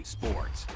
Sports.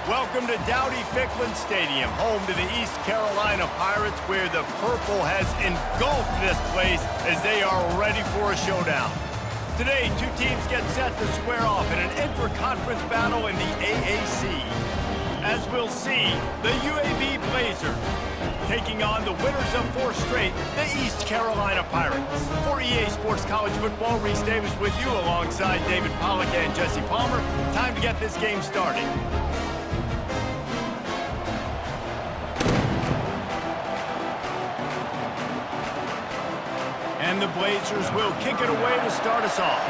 Welcome to Dowdy-Ficklen Stadium, home to the East Carolina Pirates, where the purple has engulfed this place as they are ready for a showdown. Today, two teams get set to square off in an intra-conference battle in the AAC. As we'll see, the UAB Blazers taking on the winners of 4 straight, the East Carolina Pirates. For EA Sports College Football, Reese Davis with you alongside David Pollack and Jesse Palmer. Time to get this game started. And the Blazers will kick it away to start us off.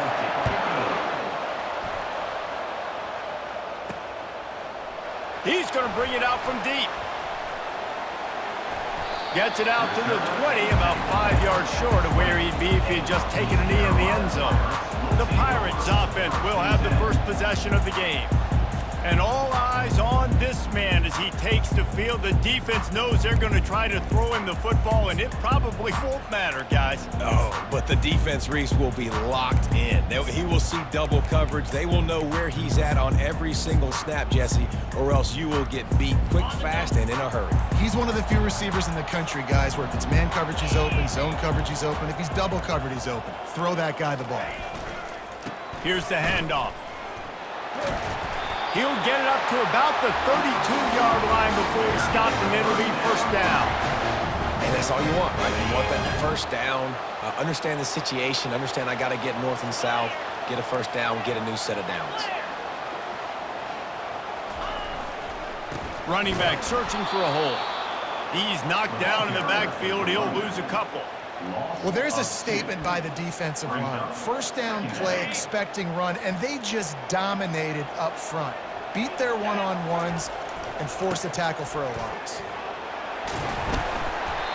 He's going to bring it out from deep. Gets it out to the 20, about 5 yards short of where he'd be if he had just taken a knee in the end zone. The Pirates offense will have the first possession of the game. And all eyes on this man as he takes the field. The defense knows they're going to try to throw him the football, and it probably won't matter, guys. Oh, but the defense, Reese, will be locked in. He will see double coverage. They will know where he's at on every single snap, Jesse, or else you will get beat quick, fast, and in a hurry. He's one of the few receivers in the country, guys, where if it's man coverage, he's open, zone coverage, he's open. If he's double covered, he's open. Throw that guy the ball. Here's the handoff. He'll get it up to about the 32-yard line before he stopped, and it'll be first down. And that's all you want, right? You want that first down, understand the situation, understand I got to get north and south, get a first down, get a new set of downs. Running back searching for a hole. He's knocked down in the backfield. He'll lose a couple. Well, there's a statement by the defensive line. First down play, expecting run, and they just dominated up front. Beat their one-on-ones and forced a tackle for a loss.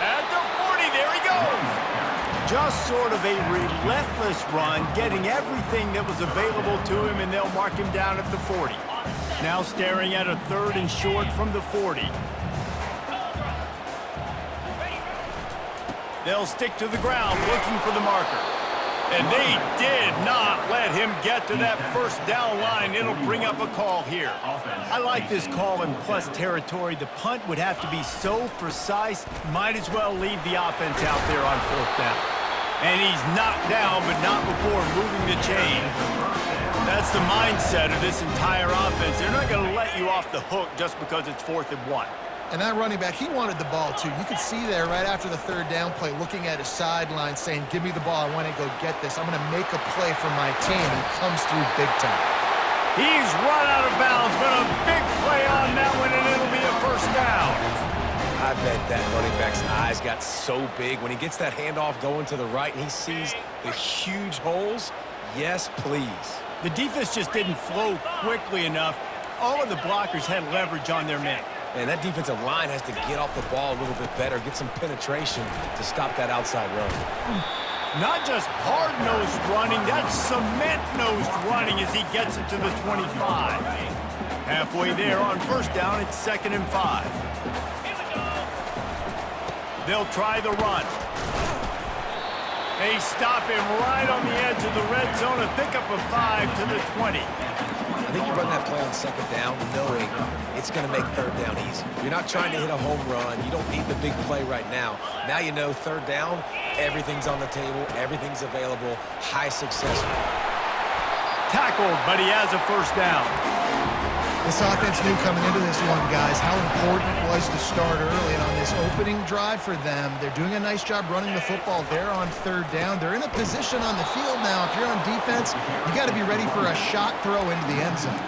At the 40, there he goes. Just sort of a relentless run, getting everything that was available to him, and they'll mark him down at the 40. Now staring at a 3rd and short from the 40. They'll stick to the ground, looking for the marker. And they did not let him get to that first down line. It'll bring up a call here. I like this call in plus territory. The punt would have to be so precise, might as well leave the offense out there on fourth down. And he's knocked down, but not before moving the chain. That's the mindset of this entire offense. They're not going to let you off the hook just because it's 4th and 1. And that running back, he wanted the ball, too. You could see there right after the third down play, looking at his sideline, saying, give me the ball. I want to go get this. I'm going to make a play for my team. And it comes through big time. He's run out of bounds, but a big play on that one, and it'll be a first down. I bet that running back's eyes got so big when he gets that handoff going to the right and he sees the huge holes. Yes, please. The defense just didn't flow quickly enough. All of the blockers had leverage on their men. And that defensive line has to get off the ball a little bit better, get some penetration to stop that outside run. Not just hard-nosed running, that's cement-nosed running as he gets it to the 25. Halfway there on first down, it's 2nd and 5. They'll try the run. They stop him right on the edge of the red zone and pick up a 5 to the 20. I think you run that play on 2nd down knowing it's going to make 3rd down easy. You're not trying to hit a home run. You don't need the big play right now. Now you know 3rd down, everything's on the table, everything's available, high success rate. Tackled, but he has a first down. This offense knew coming into this one, guys, how important it was to start early. And on this opening drive for them, they're doing a nice job running the football. They're on 3rd down. They're in a position on the field now. If you're on defense, you got to be ready for a shot throw into the end zone.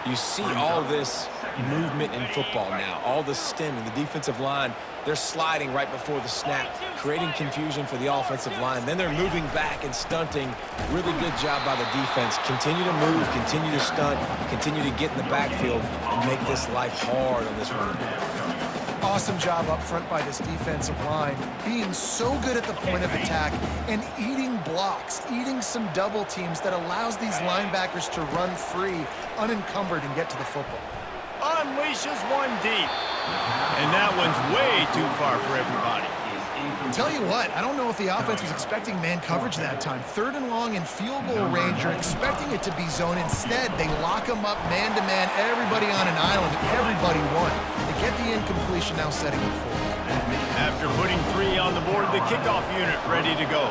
You see all this movement in football now, all the stemming, the defensive line, they're sliding right before the snap, creating confusion for the offensive line. Then they're moving back and stunting. Really good job by the defense. Continue to move, continue to stunt, continue to get in the backfield and make this life hard on this running back. Awesome job up front by this defensive line, being so good at the point of attack and eating blocks, eating some double teams that allows these linebackers to run free, unencumbered, and get to the football. Unleashes one deep. And that one's way too far for everybody. Tell you what, I don't know if the offense was expecting man coverage that time. 3rd and long in field goal range, you're expecting it to be zone. Instead, they lock them up man-to-man, everybody on an island, and everybody won. They get the incompletion, now setting up 4th. After putting 3 on the board, the kickoff unit ready to go.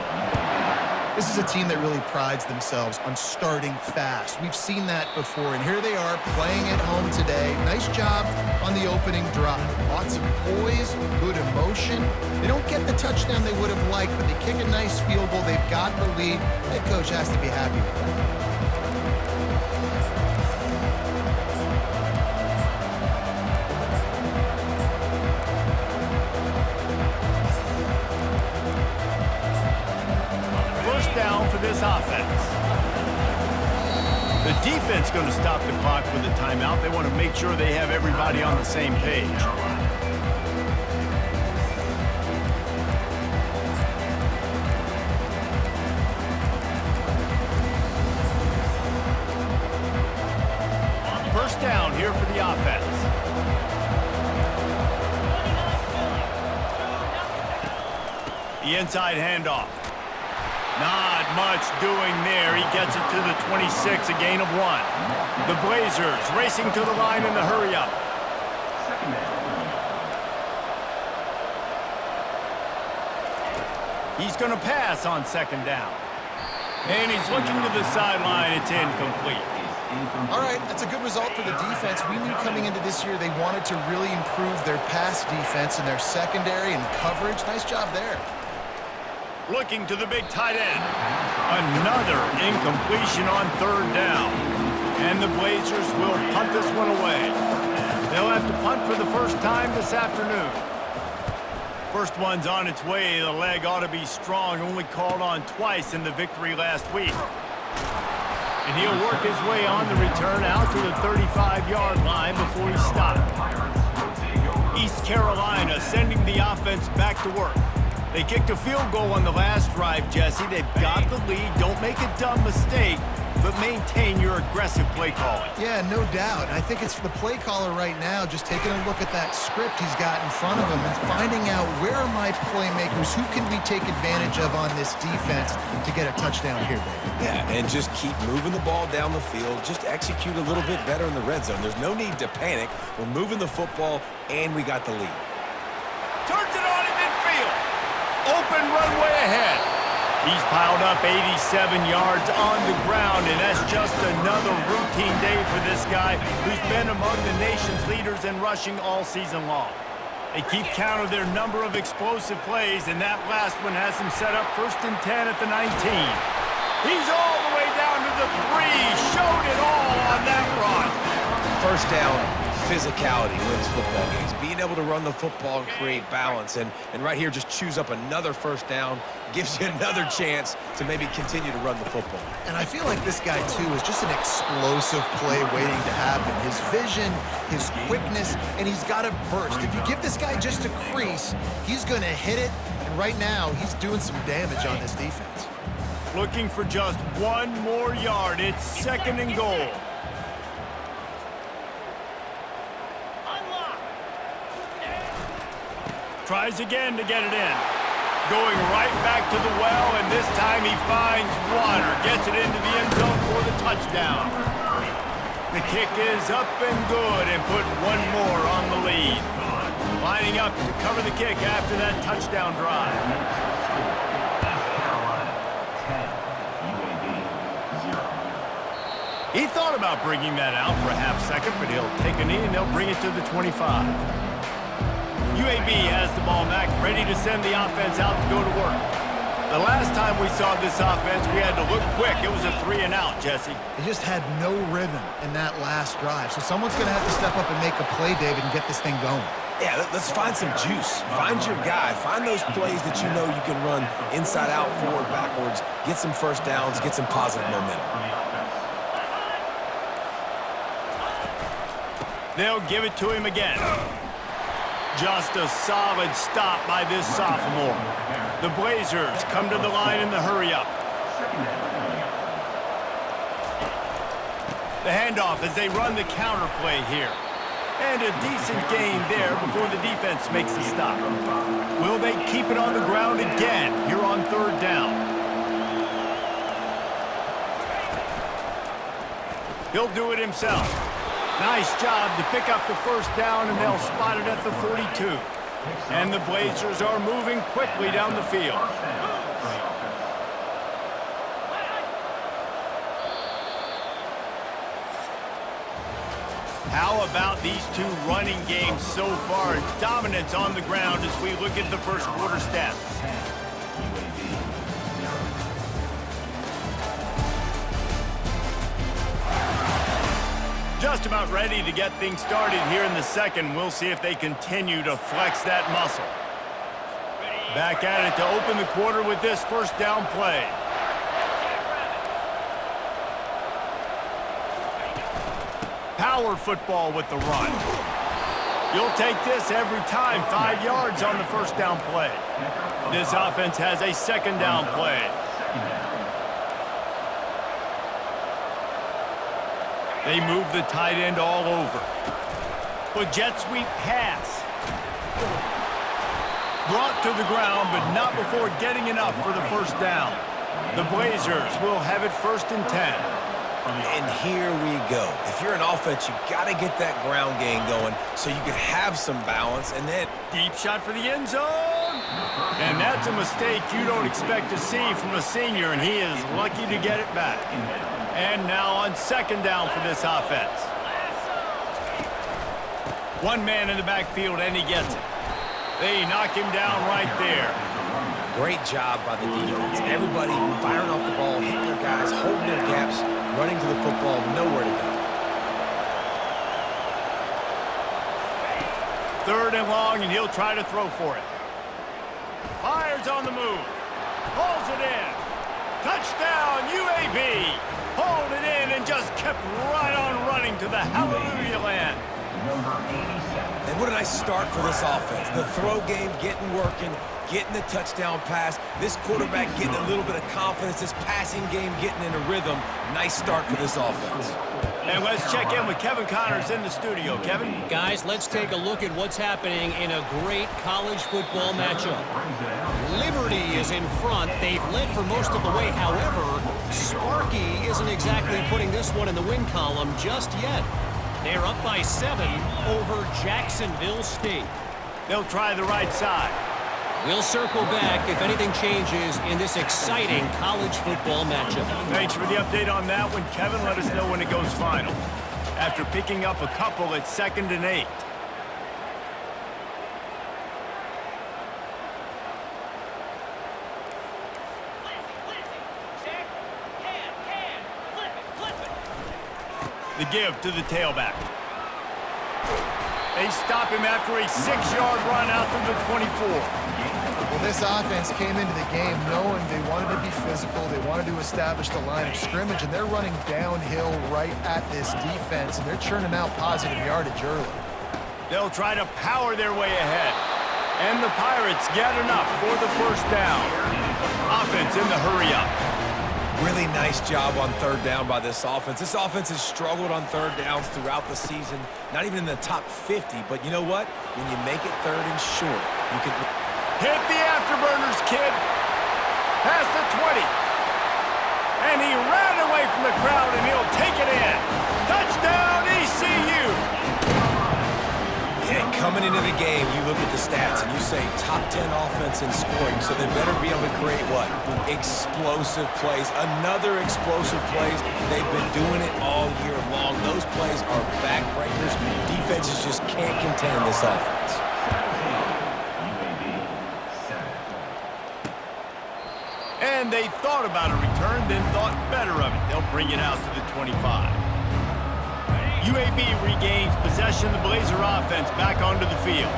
This is a team that really prides themselves on starting fast. We've seen that before, and here they are playing at home today. Nice job on the opening drive. Lots of poise, good emotion. They don't get the touchdown they would have liked, but they kick a nice field goal. They've got the lead. Head coach has to be happy with that. Down for this offense. The defense going to stop the clock with a timeout. They want to make sure they have everybody on the same page. First down here for the offense. The inside handoff. Not much doing there. He gets it to the 26, a gain of 1. The Blazers racing to the line in the hurry-up. He's going to pass on 2nd down. And he's looking to the sideline. It's incomplete. All right, that's a good result for the defense. We knew coming into this year they wanted to really improve their pass defense and their secondary and coverage. Nice job there. Looking to the big tight end. Another incompletion on 3rd down. And the Blazers will punt this one away. They'll have to punt for the first time this afternoon. First one's on its way. The leg ought to be strong. Only called on twice in the victory last week. And he'll work his way on the return out to the 35-yard line before he stopped. East Carolina sending the offense back to work. They kicked a field goal on the last drive, Jesse. They've got the lead. Don't make a dumb mistake. but maintain your aggressive play calling. Yeah, no doubt. I think it's the play caller right now just taking a look at that script he's got in front of him and finding out where are my playmakers, who can we take advantage of on this defense to get a touchdown here, baby. Yeah, and just keep moving the ball down the field. Just execute a little bit better in the red zone. There's no need to panic. We're moving the football, and we got the lead. Turns it on in midfield. Open runway ahead. He's piled up 87 yards on the ground, and that's just another routine day for this guy who's been among the nation's leaders in rushing all season long. They keep count of their number of explosive plays, and that last one has him set up 1st and 10 at the 19. He's all the way down to the 3. Showed it all on that run. First down, physicality wins football games. Being able to run the football and create balance. And right here, just choose up another first down. Gives you another chance to maybe continue to run the football. And I feel like this guy, too, is just an explosive play waiting to happen. His vision, his quickness, and he's got a burst. If you give this guy just a crease, he's going to hit it. And right now, he's doing some damage on this defense. Looking for just one more yard. It's 2nd and goal. Tries again to get it in. Going right back to the well, and this time he finds water. Gets it into the end zone for the touchdown. The kick is up and good, and put one more on the lead. Lining up to cover the kick after that touchdown drive. He thought about bringing that out for a half second, but he'll take a knee and they'll bring it to the 25. UAB has the ball back, ready to send the offense out to go to work. The last time we saw this offense, we had to look quick. It was a 3 and out, Jesse. He just had no rhythm in that last drive. So someone's going to have to step up and make a play, David, and get this thing going. Yeah, let's find some juice. Find your guy. Find those plays that you know you can run inside out, forward, backwards. Get some first downs. Get some positive momentum. They'll give it to him again. Just a solid stop by this sophomore. The Blazers come to the line in the hurry-up. The handoff as they run the counter play here. And a decent gain there before the defense makes the stop. Will they keep it on the ground again here on 3rd down? He'll do it himself. Nice job to pick up the first down, and they'll spot it at the 42. And the Blazers are moving quickly down the field. How about these two running games so far? Dominance on the ground as we look at the first quarter stats. Just about ready to get things started here in the second. We'll see if they continue to flex that muscle. Back at it to open the quarter with this first down play. Power football with the run. You'll take this every time. 5 yards on the first down play. This offense has a 2nd down play. They move the tight end all over. But jet sweep pass. Brought to the ground, but not before getting enough for the first down. The Blazers will have it 1st and 10. And here we go. If you're an offense, you got to get that ground game going so you can have some balance. And then deep shot for the end zone. And that's a mistake you don't expect to see from a senior, and he is lucky to get it back. And now on 2nd down for this offense. One man in the backfield, and he gets it. They knock him down right there. Great job by the defense. Everybody firing off the ball, hitting their guys, holding their gaps, running to the football, nowhere to go. 3rd and long, and he'll try to throw for it. Fires on the move. Pulls it in. Touchdown, UAB. Hauled it in and just kept right on running to the hallelujah land. And what a nice start for this offense. The throw game getting working. getting the touchdown pass. This quarterback getting a little bit of confidence. This passing game getting in a rhythm. Nice start for this offense. And let's check in with Kevin Connors in the studio. Kevin? Guys, let's take a look at what's happening in a great college football matchup. Liberty is in front. They've led for most of the way. However, Sparky isn't exactly putting this one in the win column just yet. They're up by 7 over Jacksonville State. They'll try the right side. We'll circle back if anything changes in this exciting college football matchup. Thanks for the update on that one, Kevin. Let us know when it goes final. After picking up a couple at 2nd and 8. The give to the tailback. They stop him after a 6-yard run out to the 24. Well, this offense came into the game knowing they wanted to be physical. They wanted to establish the line of scrimmage, and they're running downhill right at this defense, and they're churning out positive yardage early. They'll try to power their way ahead. And the Pirates get enough for the first down. Offense in the hurry-up. Really nice job on 3rd down by this offense. This offense has struggled on 3rd downs throughout the season. Not even in the top 50, but you know what? When you make it 3rd and short, you can... Hit the afterburners, kid. Past the 20. And he ran away from the crowd, and he'll take it in. Touchdown, ECU. And coming into the game, you look at the stats and you say top 10 offense in scoring, so they better be able to create what? Explosive plays. Another explosive plays. They've been doing it all year long. Those plays are backbreakers. Defenses just can't contain this offense. And they thought about a return, then thought better of it. They'll bring it out to the 25. UAB regains possession of the Blazer offense back onto the field.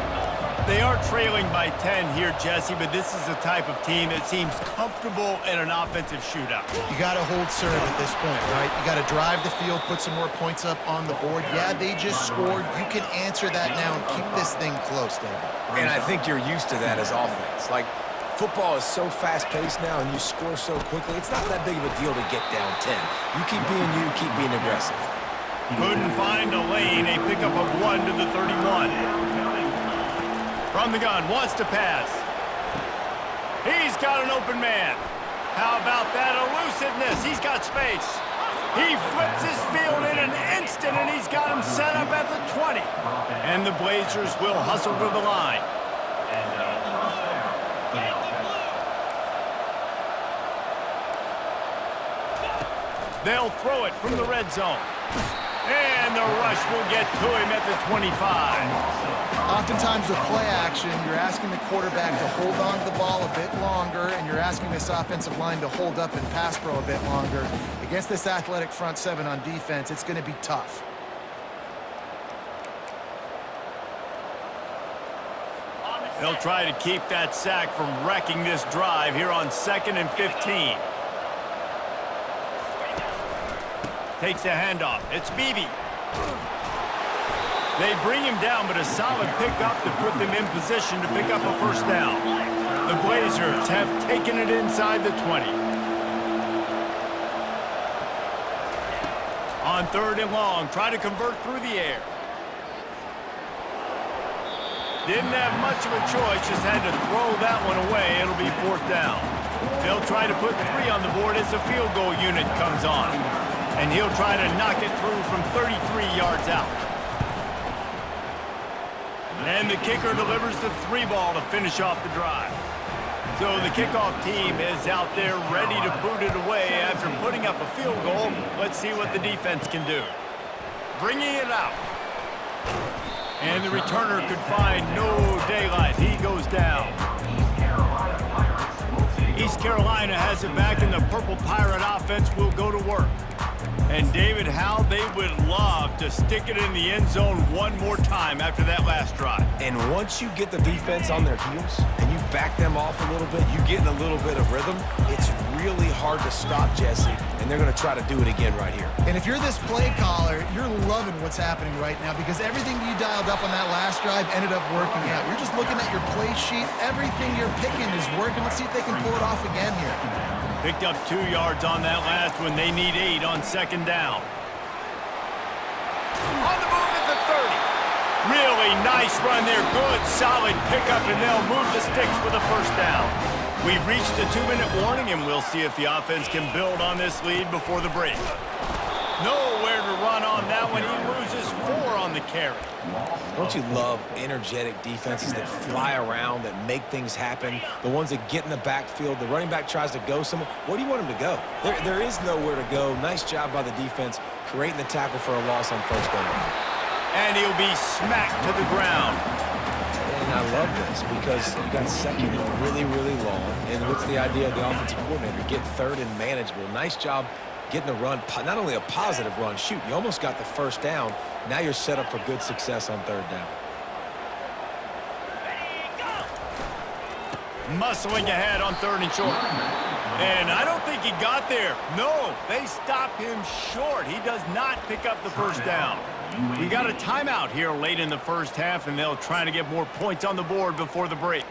They are trailing by 10 here, Jesse, but this is the type of team that seems comfortable in an offensive shootout. You got to hold serve at this point, right? You got to drive the field, put some more points up on the board. Yeah, they just scored. You can answer that now and keep this thing close, David. And I think you're used to that as offense. Like, football is so fast-paced now and you score so quickly, it's not that big of a deal to get down 10. You keep being you, keep being aggressive. Couldn't find a lane. A pickup of 1 to the 31. From the gun, wants to pass. He's got an open man. How about that elusiveness? He's got space. He flips his field in an instant, and he's got him set up at the 20. And the Blazers will hustle to the line. They'll throw it from the red zone. And the rush will get to him at the 25. Oftentimes with play action, you're asking the quarterback to hold on to the ball a bit longer, and you're asking this offensive line to hold up and pass pro a bit longer. Against this athletic front 7 on defense, it's going to be tough. They'll try to keep that sack from wrecking this drive here on 2nd and 15. Takes the handoff. It's Beebe. They bring him down, but a solid pickup to put them in position to pick up a first down. The Blazers have taken it inside the 20. On 3rd and long, try to convert through the air. Didn't have much of a choice, just had to throw that one away. It'll be 4th down. They'll try to put 3 on the board as the field goal unit comes on. And he'll try to knock it through from 33 yards out. And the kicker delivers the 3 ball to finish off the drive. So the kickoff team is out there ready to boot it away after putting up a field goal. Let's see what the defense can do. Bringing it out. And the returner could find no daylight. He goes down. East Carolina has it back, and the Purple Pirate offense will go to work. And David, how they would love to stick it in the end zone one more time after that last drive. And once you get the defense on their heels and you back them off a little bit, you get in a little bit of rhythm, it's really hard to stop, Jesse, and they're going to try to do it again right here. And if you're this play caller, you're loving what's happening right now because everything you dialed up on that last drive ended up working out. You're just looking at your play sheet. Everything you're picking is working. Let's see if they can pull it off again here. Picked up 2 yards on that last one. They need 8 on second down. On the move at the 30. Really nice run there. Good, solid pickup, and they'll move the sticks for the first down. We've reached the 2-minute warning, and we'll see if the offense can build on this lead before the break. Nowhere to run on that one. He loses 4 on the carry. Don't you love energetic defenses that fly around, that make things happen, the ones that get in the backfield? The running back tries to go somewhere. Where do you want him to go? There is nowhere to go. Nice job by the defense creating the tackle for a loss on first down. And he'll be smacked to the ground. And I love this because you got second and really, really long. And what's the idea of the offensive coordinator? Get third and manageable. Nice job getting the run, not only a positive run, shoot, you almost got the first down. Now you're set up for good success on third down. Muscling ahead on 3rd and short. And I don't think he got there. No, they stop him short. He does not pick up the first down. We got a timeout here late in the first half, and they'll try to get more points on the board before the break.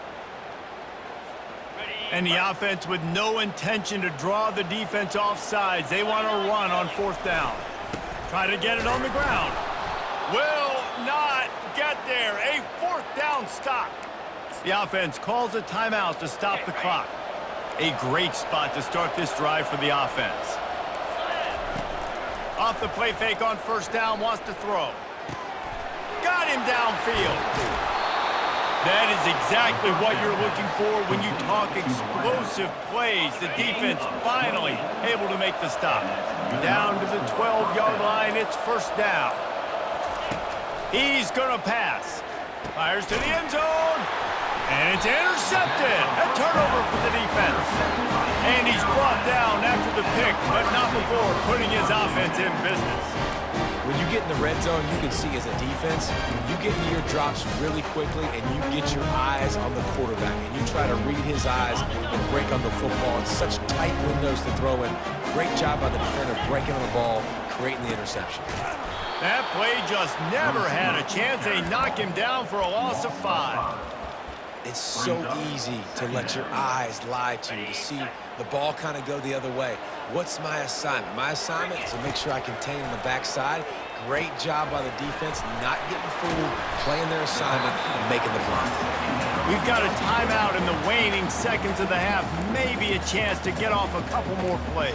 And the offense with no intention to draw the defense off sides. They want to run on 4th down. Try to get it on the ground. Will not get there. A 4th down stop. The offense calls a timeout to stop the clock. A great spot to start this drive for the offense. Off the play fake on 1st down, wants to throw. Got him downfield. That is exactly what you're looking for when you talk explosive plays. The defense finally able to make the stop. Down to the 12-yard line, it's 1st down. He's going to pass. Fires to the end zone. And it's intercepted. A turnover for the defense. And he's brought down after the pick, but not before putting his offense in business. When you get in the red zone, you can see as a defense, you get into your drops really quickly and you get your eyes on the quarterback and you try to read his eyes and break on the football. It's such tight windows to throw in. Great job by the defender breaking on the ball, creating the interception. That play just never had a chance. They knock him down for a loss of 5. It's so easy to let your eyes lie to you, to see the ball kind of go the other way. What's my assignment? My assignment is to make sure I contain on the backside. Great job by the defense, not getting fooled, playing their assignment, and making the block. We've got a timeout in the waning seconds of the half. Maybe a chance to get off a couple more plays.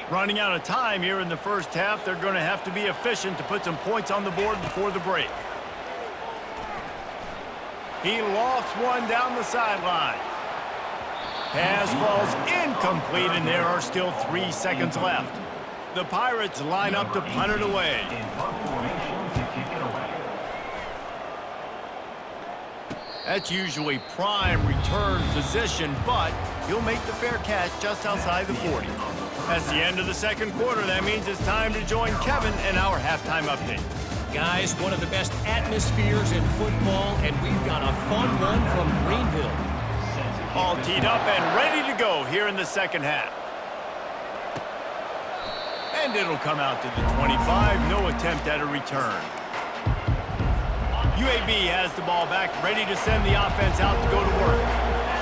Running out of time here in the first half. They're going to have to be efficient to put some points on the board before the break. He lofts one down the sideline. Pass falls incomplete, and there are still 3 seconds left. The Pirates line up to punt it away. That's usually prime return position, but he'll make the fair catch just outside the 40. That's the end of the second quarter. That means it's time to join Kevin in our halftime update. Guys, one of the best atmospheres in football, and we've got a fun one from Greenville. All teed up and ready to go here in the second half. And it'll come out to the 25. No attempt at a return. UAB has the ball back, ready to send the offense out to go to work.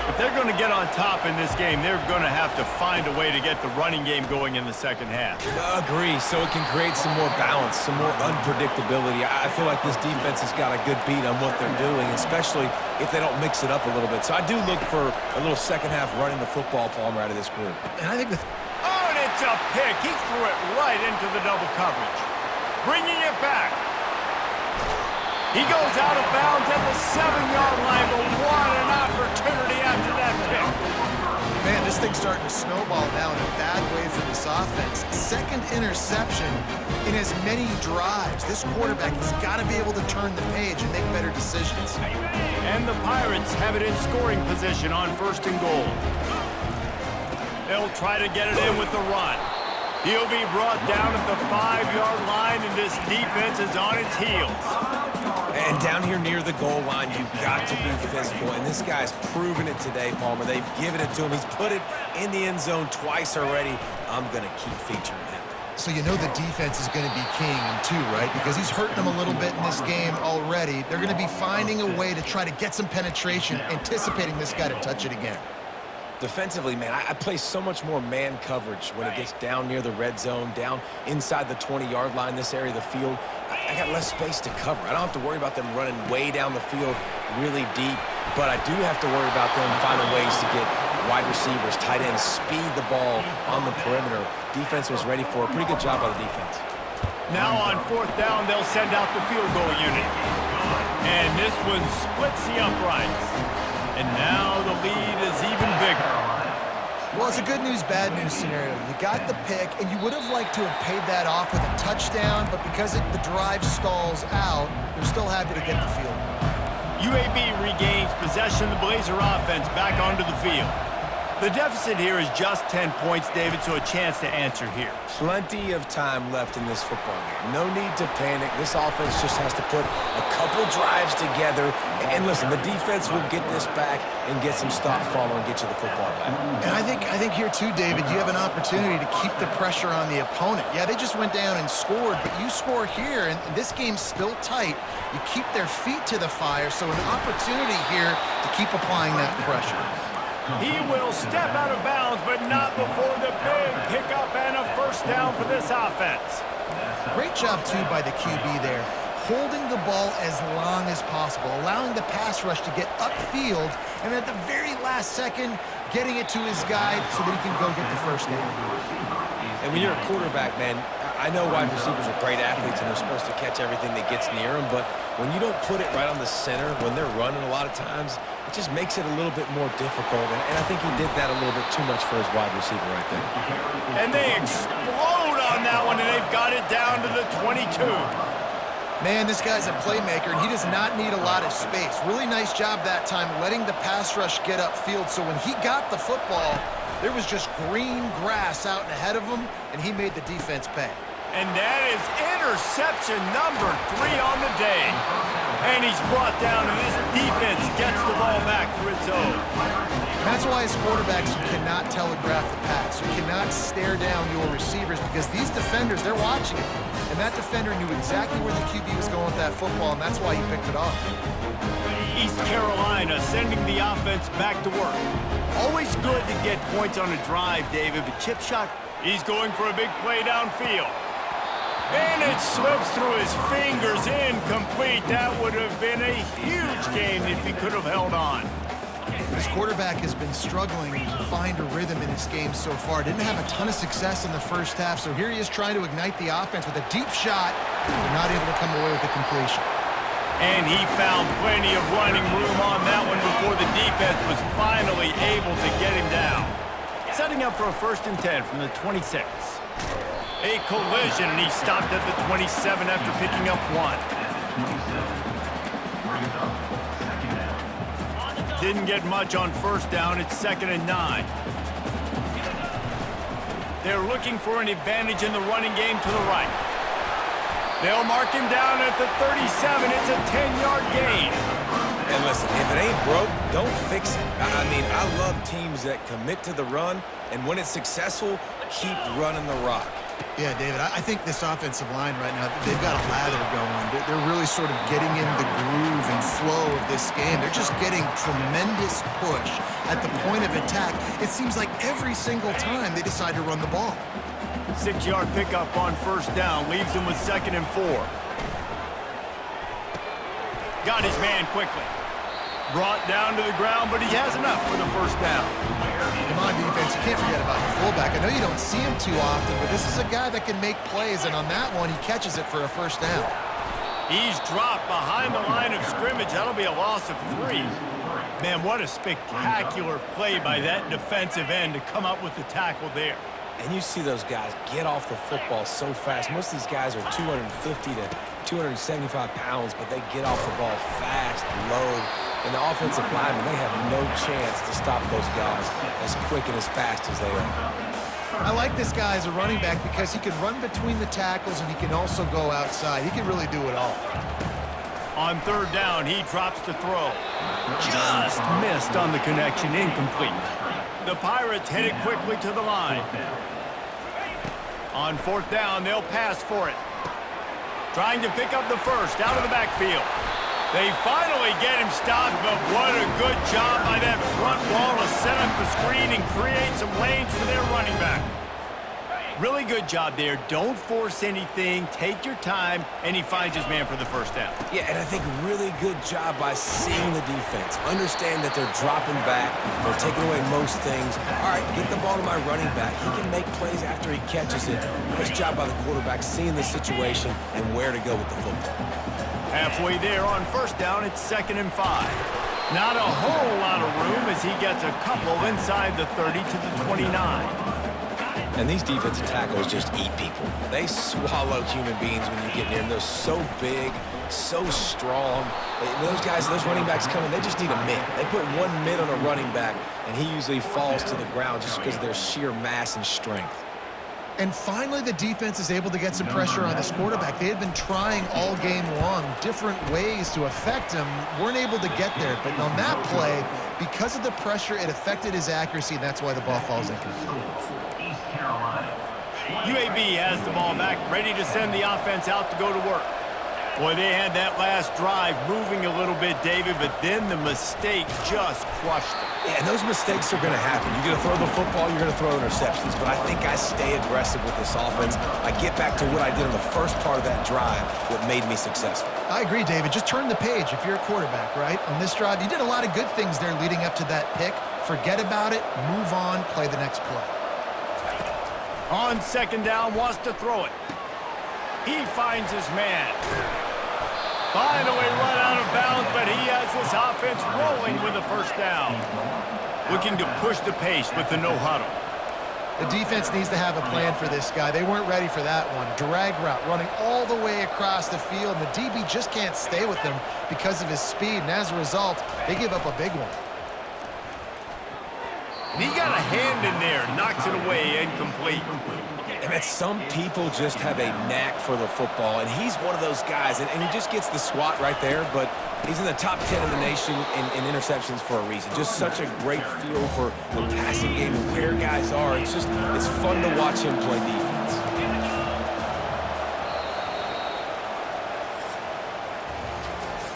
If they're going to get on top in this game, they're going to have to find a way to get the running game going in the second half. Agree, so it can create some more balance, some more unpredictability. I feel like this defense has got a good beat on what they're doing, especially if they don't mix it up a little bit. So I do look for a little second half running the football, Palmer, out of this group. And I think with... Oh, and it's a pick. He threw it right into the double coverage. Bringing it back. He goes out of bounds at the 7-yard line, but what an opportunity after that pick. Man, this thing's starting to snowball now in a bad way for this offense. Second interception in as many drives. This quarterback has got to be able to turn the page and make better decisions. And the Pirates have it in scoring position on 1st and goal. They'll try to get it in with the run. He'll be brought down at the 5-yard line, and this defense is on its heels. And down here near the goal line, you've got to be physical. And this guy's proven it today, Palmer. They've given it to him. He's put it in the end zone twice already. I'm going to keep featuring him. So you know the defense is going to be keying him too, right? Because he's hurting them a little bit in this game already. They're going to be finding a way to try to get some penetration, anticipating this guy to touch it again. Defensively, man, I play so much more man coverage when it gets down near the red zone, down inside the 20-yard line, this area of the field. I got less space to cover. I don't have to worry about them running way down the field really deep, but I do have to worry about them finding ways to get wide receivers, tight ends, speed the ball on the perimeter. Defense was ready for a pretty good job by the defense. Now on 4th down, they'll send out the field goal unit. And this one splits the uprights. And now the lead is even bigger. Well, it's a good news, bad news scenario. You got the pick, and you would have liked to have paid that off with a touchdown, but because the drive stalls out, they're still happy to get the field goal. UAB regains possession of the Blazer offense back onto the field. The deficit here is just 10 points, David, so a chance to answer here. Plenty of time left in this football game. No need to panic. This offense just has to put a couple drives together. And listen, the defense will get this back and get some stop follow and get you the football back. And I think here too, David, you have an opportunity to keep the pressure on the opponent. Yeah, they just went down and scored, but you score here, and this game's still tight. You keep their feet to the fire, so an opportunity here to keep applying that pressure. He will step out of bounds, but not before the big pickup and a first down for this offense. Great job, too, by the QB there, holding the ball as long as possible, allowing the pass rush to get upfield, and at the very last second, getting it to his guy so that he can go get the first down. And when you're a quarterback, man, I know wide receivers are great athletes and they're supposed to catch everything that gets near them, but when you don't put it right on the center, when they're running a lot of times, it just makes it a little bit more difficult. And I think he did that a little bit too much for his wide receiver right there. And they explode on that one, and they've got it down to the 22. Man, this guy's a playmaker, and he does not need a lot of space. Really nice job that time letting the pass rush get upfield, so when he got the football, there was just green grass out ahead of him, and he made the defense pay. And that is interception number 3 on the day. And he's brought down, and this defense gets the ball back for its own. That's why as quarterbacks, you cannot telegraph the pass. You cannot stare down your receivers because these defenders, they're watching it. And that defender knew exactly where the QB was going with that football, and that's why he picked it off. East Carolina sending the offense back to work. Always good to get points on a drive, David, but chip shot, he's going for a big play downfield. And it slips through his fingers, incomplete. That would have been a huge game if he could have held on. This quarterback has been struggling to find a rhythm in this game so far. Didn't have a ton of success in the first half, so here he is trying to ignite the offense with a deep shot, but not able to come away with the completion. And he found plenty of running room on that one before the defense was finally able to get him down. Setting up for a 1st and 10 from the 26. A collision, and he stopped at the 27 after picking up 1. Didn't get much on 1st down. It's 2nd and 9. They're looking for an advantage in the running game to the right. They'll mark him down at the 37. It's a 10-yard gain. And listen, if it ain't broke, don't fix it. I mean, I love teams that commit to the run, and when it's successful, keep running the rock. Yeah, David, I think this offensive line right now, they've got a lather going. They're really sort of getting in the groove and flow of this game. They're just getting tremendous push at the point of attack. It seems like every single time they decide to run the ball. 6-yard pickup on 1st down, leaves him with 2nd and 4. Got his man quickly. Brought down to the ground, but he has enough for the 1st down. Come on, defense, you can't forget about the fullback. I know you don't see him too often, but this is a guy that can make plays, and on that one, he catches it for a 1st down. He's dropped behind the line of scrimmage. That'll be a loss of 3. Man, what a spectacular play by that defensive end to come up with the tackle there. And you see those guys get off the football so fast. Most of these guys are 250 to 275 pounds, but they get off the ball fast, low, And the offensive linemen, they have no chance to stop those guys as quick and as fast as they are. I like this guy as a running back because he can run between the tackles and he can also go outside. He can really do it all. On third down, he drops to throw. Just missed on the connection, incomplete. The Pirates head it quickly to the line. On fourth down, they'll pass for it. Trying to pick up the first out of the backfield. They finally get him stopped, but what a good job by that front wall to set up the screen and create some lanes for their running back. Really good job there. Don't force anything. Take your time, and he finds his man for the first down. Yeah, and I think really good job by seeing the defense. Understand that they're dropping back. They're taking away most things. All right, get the ball to my running back. He can make plays after he catches it. Nice job by the quarterback seeing the situation and where to go with the football. Halfway there on first down, it's 2nd and 5. Not a whole lot of room as he gets a couple inside the 30 to the 29. And these defensive tackles just eat people. They swallow human beings when you get near them. They're so big, so strong. Those guys, those running backs coming, they just need a mitt. They put one mitt on a running back, and he usually falls to the ground just because of their sheer mass and strength. And finally, the defense is able to get some pressure on this quarterback. They had been trying all game long different ways to affect him. Weren't able to get there. But on that play, because of the pressure, it affected his accuracy, and that's why the ball falls incomplete. UAB has the ball back, ready to send the offense out to go to work. Boy, they had that last drive moving a little bit, David, but then the mistake just crushed them. Yeah, and those mistakes are going to happen. You're going to throw the football, you're going to throw interceptions. But I think I stay aggressive with this offense. I get back to what I did in the first part of that drive, what made me successful. I agree, David. Just turn the page if you're a quarterback, right? On this drive, you did a lot of good things there leading up to that pick. Forget about it, move on, play the next play. On 2nd down, wants to throw it. He finds his man. Finally run out of bounds, but he has this offense rolling with a first down. Looking to push the pace with the no huddle. The defense needs to have a plan for this guy. They weren't ready for that one. Drag route running all the way across the field, and the DB just can't stay with him because of his speed, and as a result, they give up a big one. And he got a hand in there, knocks it away, incomplete. And that some people just have a knack for the football, and he's one of those guys, and he just gets the swat right there, but he's in the top 10 in the nation in interceptions for a reason. Just such a great feel for the passing game and where guys are. It's fun to watch him play defense.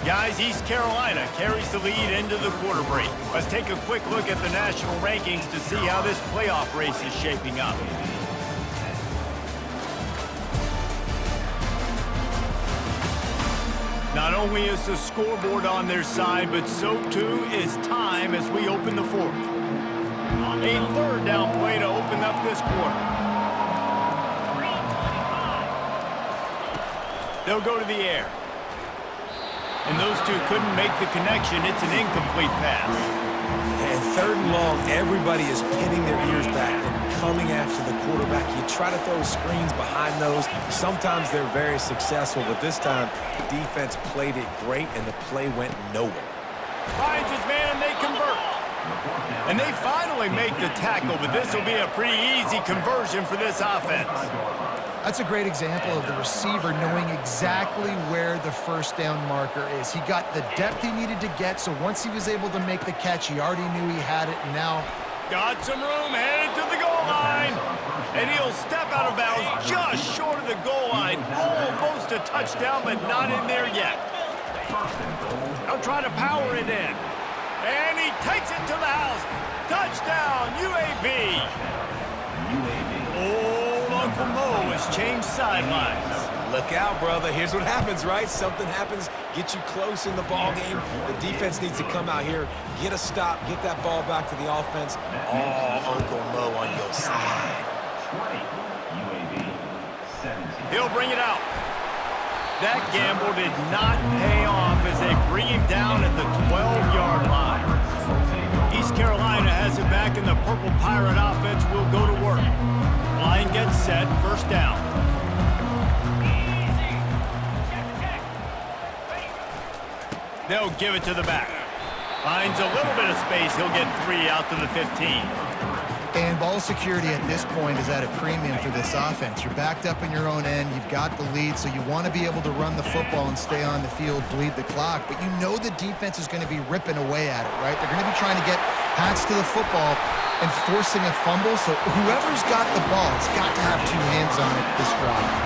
Guys, East Carolina carries the lead into the quarter break. Let's take a quick look at the national rankings to see how this playoff race is shaping up. Not only is the scoreboard on their side, but so too is time as we open the fourth. A 3rd down play to open up this quarter. They'll go to the air. And those two couldn't make the connection. It's an incomplete pass. And 3rd and long, everybody is pinning their ears back and coming after the quarterback. You try to throw screens behind those. Sometimes they're very successful, but this time the defense played it great and the play went nowhere. Finds his man and they convert. And they finally make the tackle, but this will be a pretty easy conversion for this offense. That's a great example of the receiver knowing exactly where the first down marker is. He got the depth he needed to get, so once he was able to make the catch, he already knew he had it, and now got some room, headed to the goal line. And he'll step out of bounds just short of the goal line. Almost a touchdown, but not in there yet. He'll try to power it in. And he takes it to the house. Touchdown, UAB. Old Uncle Mo has changed sidelines. Look out, brother. Here's what happens, right? Something happens, get you close in the ball game. The defense needs to come out here, get a stop, get that ball back to the offense. Oh, Uncle Mo on your side. He'll bring it out. That gamble did not pay off as they bring him down at the 12-yard line. East Carolina has it back, and the Purple Pirate offense will go to work. Line gets set, first down. They'll give it to the back. Finds a little bit of space. He'll get 3 out to the 15. And ball security at this point is at a premium for this offense. You're backed up in your own end. You've got the lead, so you want to be able to run the football and stay on the field, bleed the clock. But you know the defense is going to be ripping away at it, right? They're going to be trying to get hats to the football and forcing a fumble. So whoever's got the ball has got to have 2 hands on it this drive.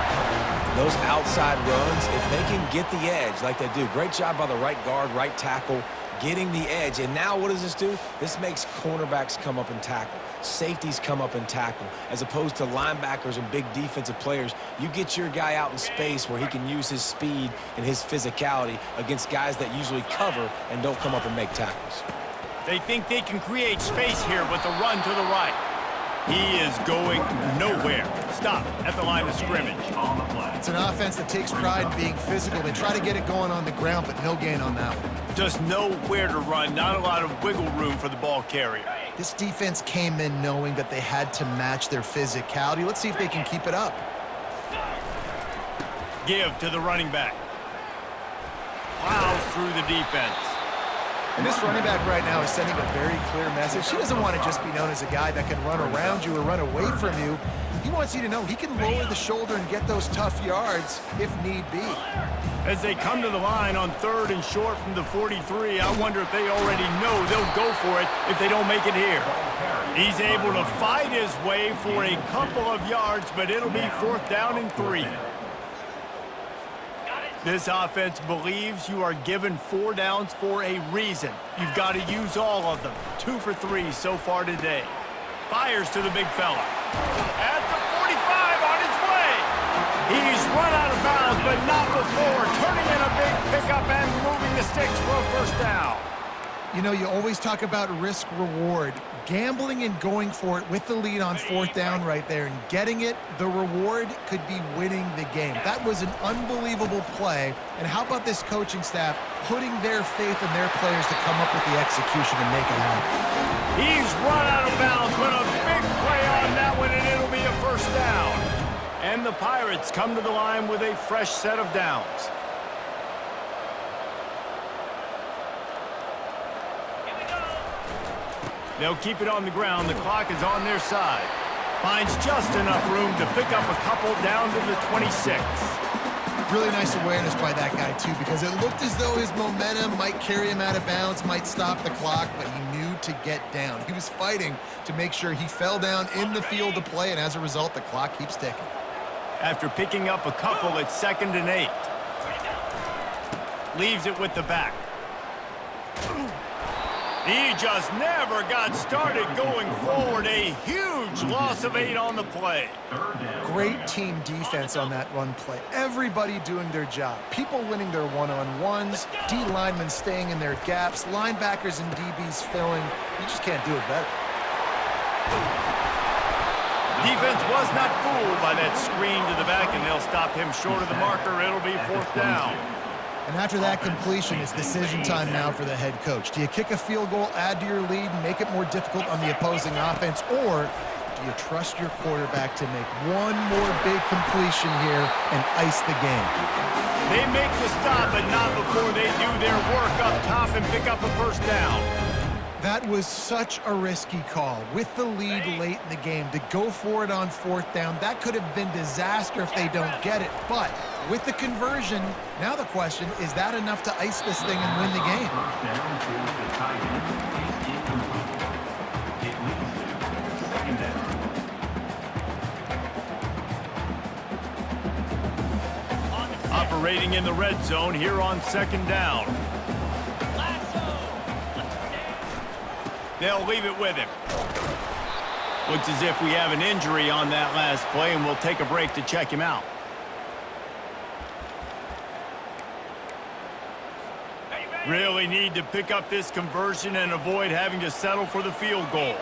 Those outside runs, if they can get the edge like they do, great job by the right guard, right tackle, getting the edge. And now what does this do? This makes cornerbacks come up and tackle. Safeties come up and tackle. As opposed to linebackers and big defensive players, you get your guy out in space where he can use his speed and his physicality against guys that usually cover and don't come up and make tackles. They think they can create space here with the run to the right. He is going nowhere. Stop at the line of scrimmage. It's an offense that takes pride in being physical. They try to get it going on the ground, but no gain on that one. Just know where to run. Not a lot of wiggle room for the ball carrier. This defense came in knowing that they had to match their physicality. Let's see if they can keep it up. Give to the running back. Plows through the defense. And this running back right now is sending a very clear message. He doesn't want to just be known as a guy that can run around you or run away from you. He wants you to know he can lower the shoulder and get those tough yards if need be. As they come to the line on 3rd and short from the 43, I wonder if they already know they'll go for it if they don't make it here. He's able to fight his way for a couple of yards, but it'll be 4th down and 3. This offense believes you are given 4 downs for a reason. You've got to use all of them. 2 for 3 so far today. Fires to the big fella. At the 45 on his way. He's run out of bounds, but not before. Turning in a big pickup and moving the sticks for a 1st down. You know, you always talk about risk-reward. Gambling and going for it with the lead on 4th down right there and getting it, the reward could be winning the game. That was an unbelievable play. And how about this coaching staff putting their faith in their players to come up with the execution and make it happen? He's run out of bounds with a big play on that one, and it'll be a 1st down. And the Pirates come to the line with a fresh set of downs. They'll keep it on the ground. The clock is on their side. Finds just enough room to pick up a couple down to the 26. Really nice awareness by that guy, too, because it looked as though his momentum might carry him out of bounds, might stop the clock, but he knew to get down. He was fighting to make sure he fell down in the field to play, and as a result, the clock keeps ticking. After picking up a couple, it's 2nd and 8. Leaves it with the back. He just never got started going forward. A huge loss of 8 on the play. Great team defense on that run play. Everybody doing their job. People winning their one-on-ones, D linemen staying in their gaps, linebackers and DBs filling. You just can't do it better. Defense was not fooled by that screen to the back, and they'll stop him short of the marker. It'll be 4th down. And after that completion, it's decision time now for the head coach. Do you kick a field goal, add to your lead, and make it more difficult on the opposing offense, or do you trust your quarterback to make one more big completion here and ice the game? They make the stop, but not before they do their work up top and pick up a 1st down. That was such a risky call. With the lead late in the game, to go for it on 4th down, that could have been disaster if they don't get it. But with the conversion, now the question, is that enough to ice this thing and win the game? Operating in the red zone here on 2nd down. They'll leave it with him. Looks as if we have an injury on that last play, and we'll take a break to check him out. Really need to pick up this conversion and avoid having to settle for the field goal.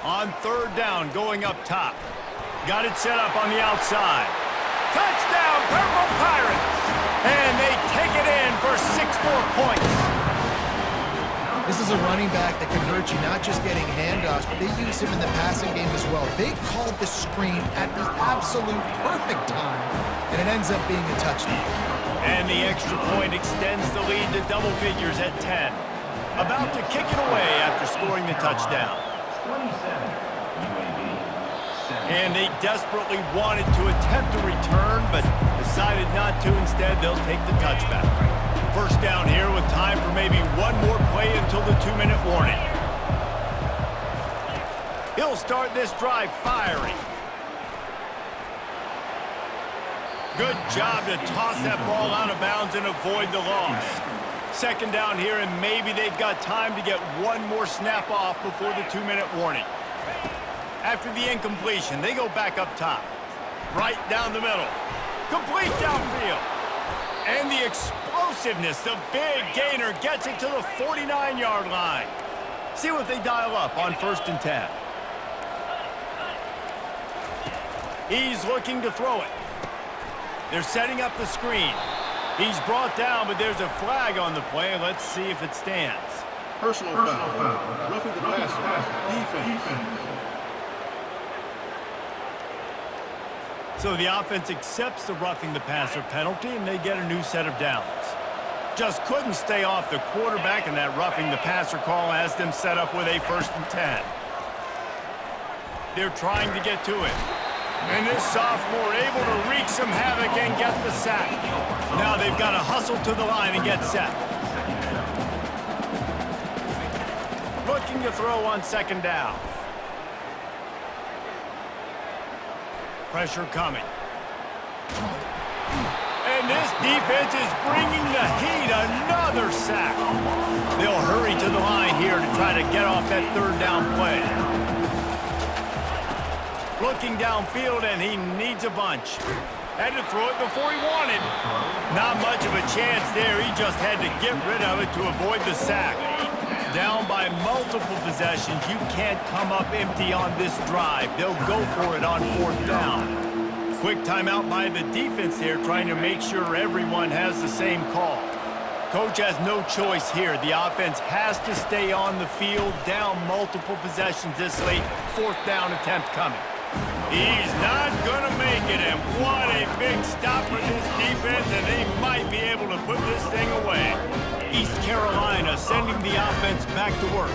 On 3rd down, going up top. Got it set up on the outside. Touchdown, Purple Pirates! And they take it in for 6 more points. This is a running back that can hurt you, not just getting handoffs, but they use him in the passing game as well. They called the screen at the absolute perfect time, and it ends up being a touchdown. And the extra point extends the lead to double figures at 10. About to kick it away after scoring the touchdown. And they desperately wanted to attempt a return, but decided not to. Instead, they'll take the touchback. First down here with time for maybe one more play until the 2-minute warning. He'll start this drive firing. Good job to toss that ball out of bounds and avoid the loss. Second down here, and maybe they've got time to get one more snap off before the 2-minute warning. After the incompletion, they go back up top. Right down the middle. Complete downfield. And the explosiveness, the big gainer gets it to the 49-yard line. See what they dial up on 1st and 10. He's looking to throw it. They're setting up the screen. He's brought down, but there's a flag on the play. Let's see if it stands. Personal foul. Roughing the passer. Defense. So the offense accepts the roughing the passer penalty, and they get a new set of downs. Just couldn't stay off the quarterback, and that roughing the passer call has them set up with a 1st and 10. They're trying to get to it. And this sophomore able to wreak some havoc and get the sack. Now they've got to hustle to the line and get set. Looking to throw on 2nd down. Pressure coming. And this defense is bringing the heat. Another sack. They'll hurry to the line here to try to get off that 3rd down play. Looking downfield, and he needs a bunch. Had to throw it before he wanted. Not much of a chance there. He just had to get rid of it to avoid the sack. Down by multiple possessions. You can't come up empty on this drive. They'll go for it on 4th down. Quick timeout by the defense there, trying to make sure everyone has the same call. Coach has no choice here. The offense has to stay on the field, down multiple possessions this late. 4th down attempt coming. He's not going to make it, and what a big stop for this defense, and they might be able to put this thing away. East Carolina sending the offense back to work.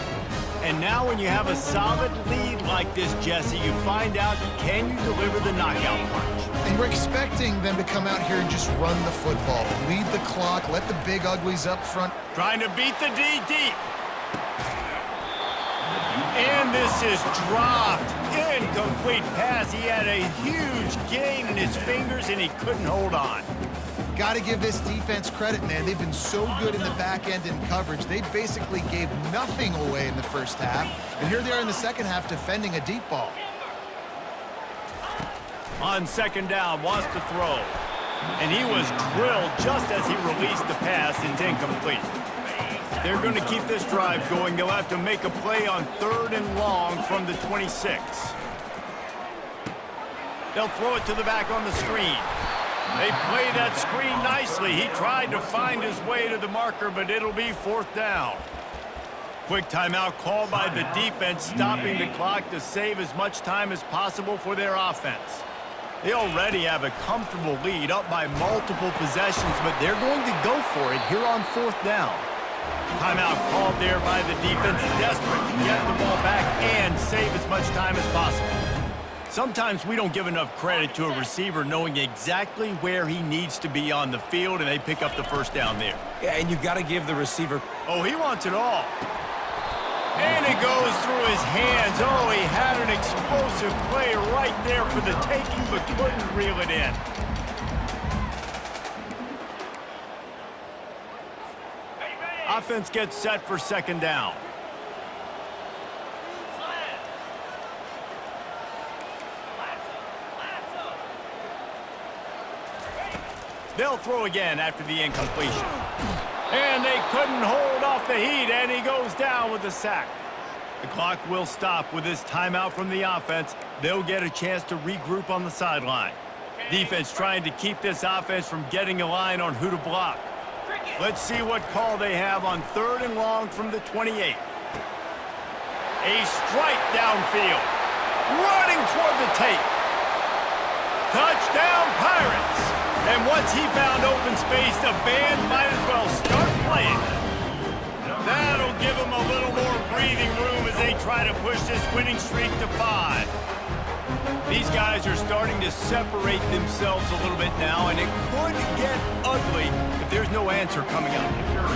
And now when you have a solid lead like this, Jesse, you find out, can you deliver the knockout punch? And we're expecting them to come out here and just run the football, lead the clock, let the big uglies up front. Trying to beat the D deep. And this is dropped. Incomplete pass. He had a huge gain in his fingers, and he couldn't hold on. Got to give this defense credit, man. They've been so good in the back end in coverage. They basically gave nothing away in the 1st half. And here they are in the 2nd half defending a deep ball. On 2nd down, wants to throw. And he was drilled just as he released the pass. It's incomplete. They're going to keep this drive going. They'll have to make a play on 3rd and long from the 26. They'll throw it to the back on the screen. They play that screen nicely. He tried to find his way to the marker, but it'll be 4th down. Quick timeout called by the defense, stopping the clock to save as much time as possible for their offense. They already have a comfortable lead, up by multiple possessions, but they're going to go for it here on 4th down. Timeout called there by the defense, desperate to get the ball back and save as much time as possible. Sometimes we don't give enough credit to a receiver knowing exactly where he needs to be on the field, and they pick up the 1st down there. Yeah, and you got to give the receiver... Oh, he wants it all. And it goes through his hands. Oh, he had an explosive play right there for the taking, but couldn't reel it in. Offense gets set for 2nd down. They'll throw again after the incompletion. And they couldn't hold off the heat, and he goes down with the sack. The clock will stop with this timeout from the offense. They'll get a chance to regroup on the sideline. Defense trying to keep this offense from getting a line on who to block. Let's see what call they have on 3rd and long from the 28. A strike downfield. Running toward the tape. Touchdown, Pirates. And once he found open space, the band might as well start playing. That'll give them a little more breathing room as they try to push this winning streak to 5. These guys are starting to separate themselves a little bit now, and it could get ugly if there's no answer coming up.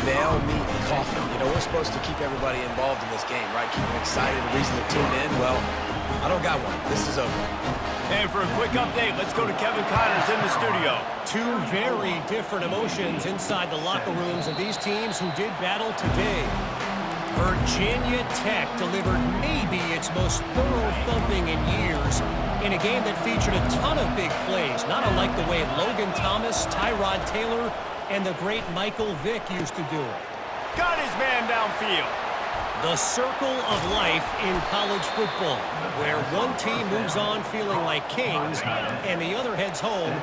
Nail, meat, coffee. You know, we're supposed to keep everybody involved in this game, right? Keep them excited, a reason to tune in. Well, I don't got one. This is over. And for a quick update, let's go to Kevin Connors in the studio. Two very different emotions inside the locker rooms of these teams who did battle today. Virginia Tech delivered maybe its most thorough thumping in years in a game that featured a ton of big plays, not unlike the way Logan Thomas, Tyrod Taylor, and the great Michael Vick used to do it. Got his man downfield. The circle of life in college football, where one team moves on feeling like kings and the other heads home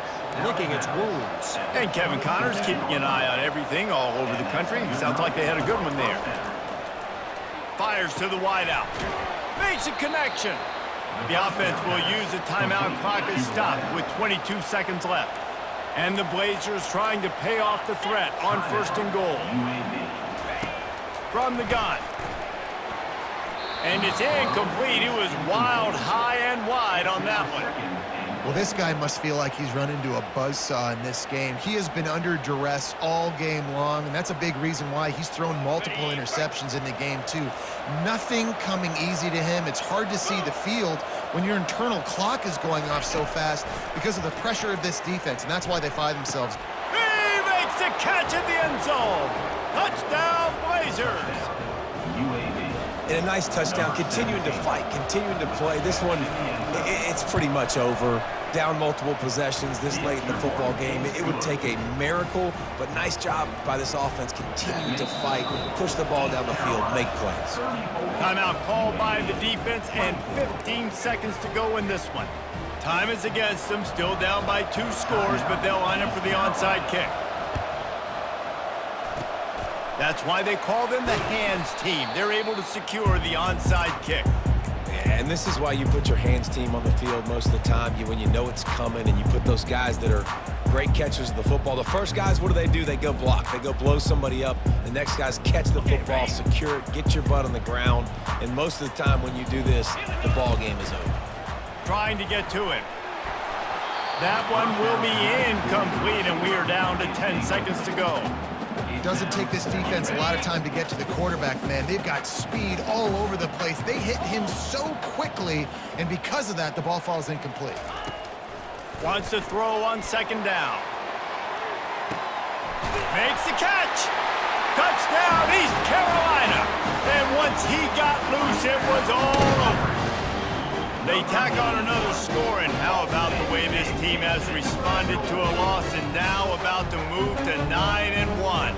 licking its wounds. And Kevin Connors keeping an eye on everything all over the country. Sounds like they had a good one there. Fires to the wideout. Makes a connection. The offense will use a timeout. Clock is stopped with 22 seconds left. And the Blazers trying to pay off the threat on 1st and goal. From the gun. And it's incomplete. It was wild, high, and wide on that one. Well, this guy must feel like he's run into a buzzsaw in this game. He has been under duress all game long, and that's a big reason why he's thrown multiple interceptions in the game, too. Nothing coming easy to him. It's hard to see the field when your internal clock is going off so fast because of the pressure of this defense, and that's why they find themselves. He makes the catch at the end zone. Touchdown, Blazers. And a nice touchdown, continuing to fight, continuing to play. This one, it's pretty much over. Down multiple possessions this late in the football game. It would take a miracle, but nice job by this offense continuing to fight, push the ball down the field, make plays. Timeout called by the defense and 15 seconds to go in this one. Time is against them, still down by 2 scores, but they'll line up for the onside kick. That's why they call them the hands team. They're able to secure the onside kick. And this is why you put your hands team on the field most of the time. When you know it's coming, and you put those guys that are great catchers of the football. The first guys, what do? They go block. They go blow somebody up. The next guys catch the football, secure it, get your butt on the ground. And most of the time when you do this, the ball game is over. Trying to get to it. That one will be incomplete, and we are down to 10 seconds to go. Doesn't take this defense a lot of time to get to the quarterback, man. They've got speed all over the place. They hit him so quickly, and because of that, the ball falls incomplete. Wants to throw on 2nd down. Makes the catch. Touchdown, East Carolina. And once he got loose, it was all over. They tack on another score, and how about the way this team has responded to a loss and now about to move to 9-1.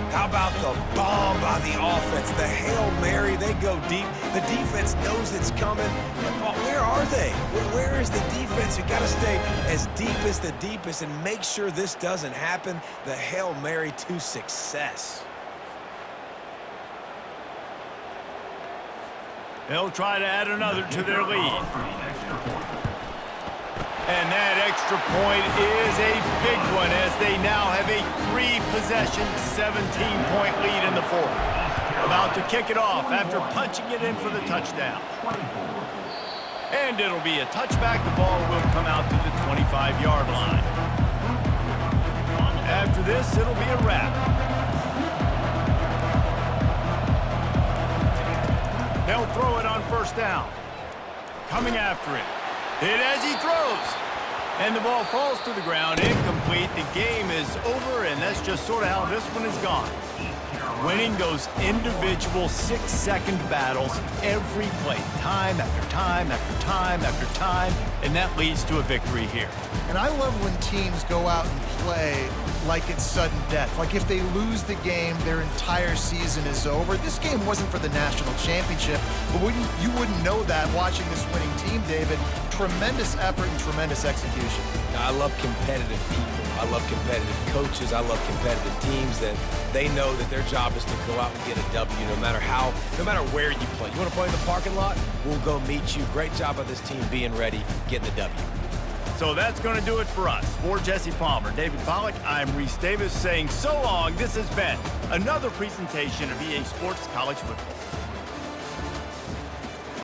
How about the bomb by the offense? The Hail Mary, they go deep. The defense knows it's coming. Where are they? Where is the defense? You got to stay as deep as the deepest and make sure this doesn't happen. The Hail Mary to success. They'll try to add another to their lead. And that extra point is a big one as they now have a 3-possession, 17-point lead in the 4th. About to kick it off after punching it in for the touchdown. And it'll be a touchback. The ball will come out to the 25-yard line. After this, it'll be a wrap. They'll throw it on 1st down. Coming after it. Hit as he throws. And the ball falls to the ground, incomplete. The game is over, and that's just sort of how this one is gone. Winning those individual 6-second battles every play, time after time after time after time, and that leads to a victory here. And I love when teams go out and play like it's sudden death. Like if they lose the game, their entire season is over. This game wasn't for the national championship, but you wouldn't know that watching this winning team, David. Tremendous effort and tremendous execution. I love competitive people. I love competitive coaches. I love competitive teams that they know that their job is to go out and get a W no matter where you play. You want to play in the parking lot? We'll go meet you. Great job by this team being ready, getting the W. So that's going to do it for us. For Jesse Palmer, David Pollack, I'm Reese Davis saying so long. This has been another presentation of EA Sports College Football.